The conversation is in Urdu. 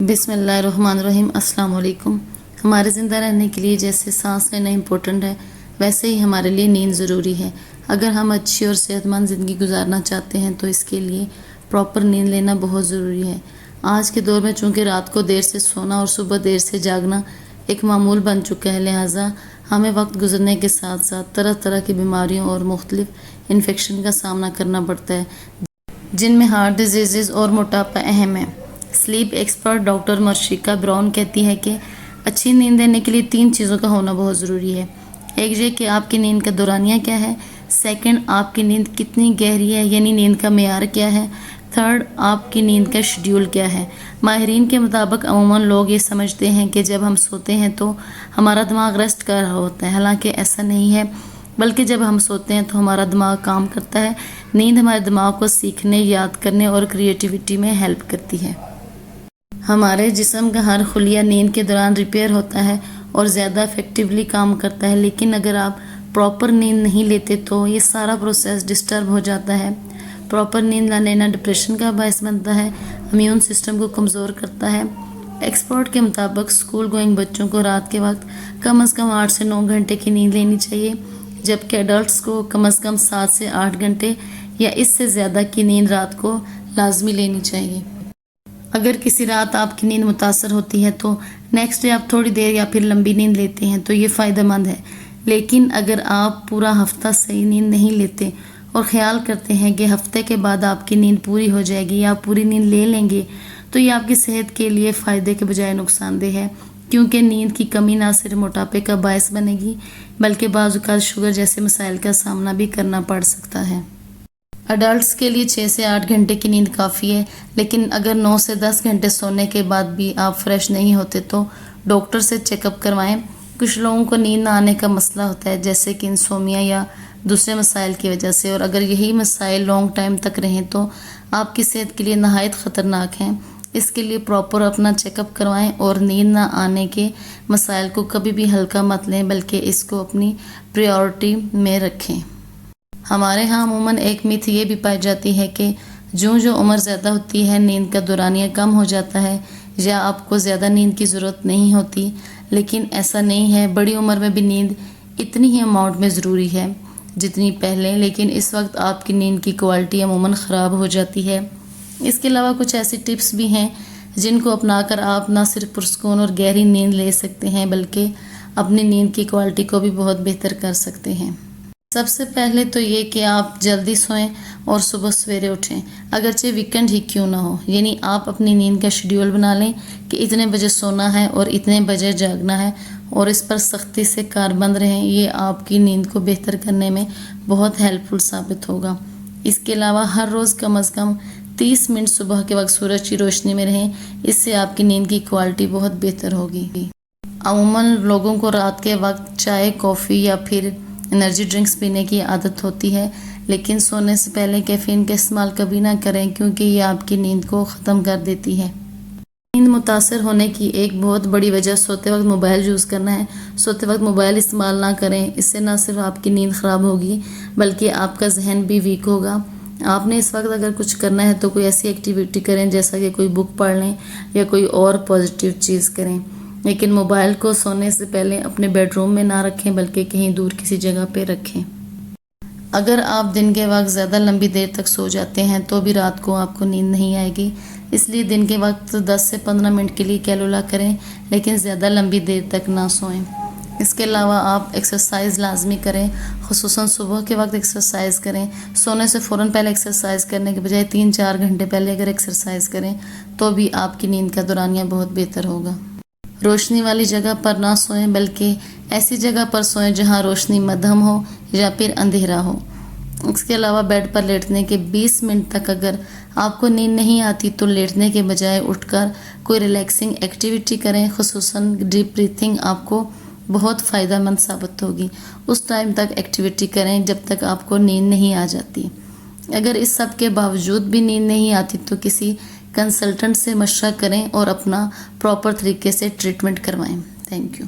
بسم اللہ الرحمن الرحیم۔ السلام علیکم۔ ہمارے زندہ رہنے کے لیے جیسے سانس لینا امپورٹنٹ ہے، ویسے ہی ہمارے لیے نیند ضروری ہے۔ اگر ہم اچھی اور صحت مند زندگی گزارنا چاہتے ہیں تو اس کے لیے پراپر نیند لینا بہت ضروری ہے۔ آج کے دور میں چونکہ رات کو دیر سے سونا اور صبح دیر سے جاگنا ایک معمول بن چکا ہے، لہٰذا ہمیں وقت گزرنے کے ساتھ ساتھ طرح طرح کی بیماریوں اور مختلف انفیکشن کا سامنا کرنا پڑتا ہے، جن میں ہارٹ ڈیزیزز اور موٹاپا اہم ہے۔ سلیپ ایکسپرٹ ڈاکٹر مرشیکا براؤن کہتی ہے کہ اچھی نیند لینے کے لیے 3 چیزوں کا ہونا بہت ضروری ہے۔ ایک یہ کہ آپ کی نیند کا دورانیہ کیا ہے، سیکنڈ آپ کی نیند کتنی گہری ہے یعنی نیند کا معیار کیا ہے، تھرڈ آپ کی نیند کا شیڈول کیا ہے۔ ماہرین کے مطابق عموماً لوگ یہ سمجھتے ہیں کہ جب ہم سوتے ہیں تو ہمارا دماغ ریسٹ کر رہا ہوتا ہے، حالانکہ ایسا نہیں ہے، بلکہ جب ہم سوتے ہیں تو ہمارا دماغ کام کرتا ہے۔ نیند ہمارے دماغ کو سیکھنے، یاد کرنے اور کریٹیوٹی میں ہیلپ کرتی ہے۔ ہمارے جسم کا ہر خلیہ نیند کے دوران ریپیئر ہوتا ہے اور زیادہ افیکٹولی کام کرتا ہے، لیکن اگر آپ پراپر نیند نہیں لیتے تو یہ سارا پروسیس ڈسٹرب ہو جاتا ہے۔ پراپر نیند نہ لینا ڈپریشن کا باعث بنتا ہے، امیون سسٹم کو کمزور کرتا ہے۔ ایکسپرٹ کے مطابق اسکول گوئنگ بچوں کو رات کے وقت کم از کم 8 سے 9 گھنٹے کی نیند لینی چاہیے، جبکہ ایڈلٹس کو کم از کم 7 سے 8 گھنٹے یا اس سے زیادہ کی نیند رات کو لازمی لینی چاہیے۔ اگر کسی رات آپ کی نیند متاثر ہوتی ہے تو نیکسٹ ڈے آپ تھوڑی دیر یا پھر لمبی نیند لیتے ہیں تو یہ فائدہ مند ہے، لیکن اگر آپ پورا ہفتہ صحیح نیند نہیں لیتے اور خیال کرتے ہیں کہ ہفتے کے بعد آپ کی نیند پوری ہو جائے گی یا آپ پوری نیند لے لیں گے تو یہ آپ کی صحت کے لیے فائدے کے بجائے نقصان دہ ہے، کیونکہ نیند کی کمی نہ صرف موٹاپے کا باعث بنے گی بلکہ بعض اوقات شوگر جیسے مسائل کا سامنا بھی کرنا پڑ سکتا ہے۔ ایڈلٹس کے لیے 6 سے 8 گھنٹے کی نیند کافی ہے، لیکن اگر 9 سے 10 گھنٹے سونے کے بعد بھی آپ فریش نہیں ہوتے تو ڈاکٹر سے چیک اپ کروائیں۔ کچھ لوگوں کو نیند نہ آنے کا مسئلہ ہوتا ہے، جیسے کہ انسومیا یا دوسرے مسائل کی وجہ سے، اور اگر یہی مسائل لانگ ٹائم تک رہیں تو آپ کی صحت کے لیے نہایت خطرناک ہیں۔ اس کے لیے پراپر اپنا چیک اپ کروائیں اور نیند نہ آنے کے مسائل کو کبھی بھی ہلکا مت لیں بلکہ اس کو اپنی پریورٹی میں رکھیں۔ ہمارے ہاں عموماً ایک میتھ یہ بھی پائی جاتی ہے کہ جو عمر زیادہ ہوتی ہے نیند کا دورانیہ کم ہو جاتا ہے یا آپ کو زیادہ نیند کی ضرورت نہیں ہوتی، لیکن ایسا نہیں ہے۔ بڑی عمر میں بھی نیند اتنی ہی اماؤنٹ میں ضروری ہے جتنی پہلے، لیکن اس وقت آپ کی نیند کی کوالٹی عموماً خراب ہو جاتی ہے۔ اس کے علاوہ کچھ ایسی ٹپس بھی ہیں جن کو اپنا کر آپ نہ صرف پرسکون اور گہری نیند لے سکتے ہیں بلکہ اپنی نیند کی کوالٹی کو بھی بہت بہتر کر سکتے ہیں۔ سب سے پہلے تو یہ کہ آپ جلدی سوئیں اور صبح سویرے اٹھیں، اگرچہ ویکنڈ ہی کیوں نہ ہو، یعنی آپ اپنی نیند کا شیڈول بنا لیں کہ اتنے بجے سونا ہے اور اتنے بجے جاگنا ہے اور اس پر سختی سے کاربند رہیں۔ یہ آپ کی نیند کو بہتر کرنے میں بہت ہیلپ فل ثابت ہوگا۔ اس کے علاوہ ہر روز کم از کم 30 منٹ صبح کے وقت سورج کی روشنی میں رہیں، اس سے آپ کی نیند کی کوالٹی بہت بہتر ہوگی۔ عموماً لوگوں کو رات کے وقت چائے، کافی یا پھر انرجی ڈرنکس پینے کی عادت ہوتی ہے، لیکن سونے سے پہلے کیفین کا استعمال کبھی نہ کریں کیونکہ یہ آپ کی نیند کو ختم کر دیتی ہے۔ نیند متاثر ہونے کی ایک بہت بڑی وجہ سوتے وقت موبائل یوز کرنا ہے۔ سوتے وقت موبائل استعمال نہ کریں، اس سے نہ صرف آپ کی نیند خراب ہوگی بلکہ آپ کا ذہن بھی ویک ہوگا۔ آپ نے اس وقت اگر کچھ کرنا ہے تو کوئی ایسی ایکٹیویٹی کریں جیسا کہ کوئی بک پڑھ لیں یا کوئی اور پازیٹیو چیز کریں، لیکن موبائل کو سونے سے پہلے اپنے بیڈ روم میں نہ رکھیں بلکہ کہیں دور کسی جگہ پہ رکھیں۔ اگر آپ دن کے وقت زیادہ لمبی دیر تک سو جاتے ہیں تو بھی رات کو آپ کو نیند نہیں آئے گی، اس لیے دن کے وقت 10 سے 15 منٹ کے لیے کیلولا کریں لیکن زیادہ لمبی دیر تک نہ سوئیں۔ اس کے علاوہ آپ ایکسرسائز لازمی کریں، خصوصاً صبح کے وقت ایکسرسائز کریں۔ سونے سے فوراً پہلے ایکسرسائز کرنے کے بجائے 3-4 گھنٹے پہلے اگر ایکسرسائز کریں تو بھی آپ کی نیند کا دورانیہ بہت بہتر ہوگا۔ روشنی والی جگہ پر نہ سوئیں بلکہ ایسی جگہ پر سوئیں جہاں روشنی مدھم ہو یا پھر اندھیرا ہو۔ اس کے علاوہ بیڈ پر لیٹنے کے 20 منٹ تک اگر آپ کو نیند نہیں آتی تو لیٹنے کے بجائے اٹھ کر کوئی ریلیکسنگ ایکٹیویٹی کریں، خصوصاً ڈیپ بریتھنگ آپ کو بہت فائدہ مند ثابت ہوگی۔ اس ٹائم تک ایکٹیویٹی کریں جب تک آپ کو نیند نہیں آ جاتی۔ اگر اس سب کے باوجود بھی نیند نہیں آتی تو کسی کنسلٹنٹ سے مشورہ کریں اور اپنا پراپر طریقے سے ٹریٹمنٹ کروائیں۔ Thank you.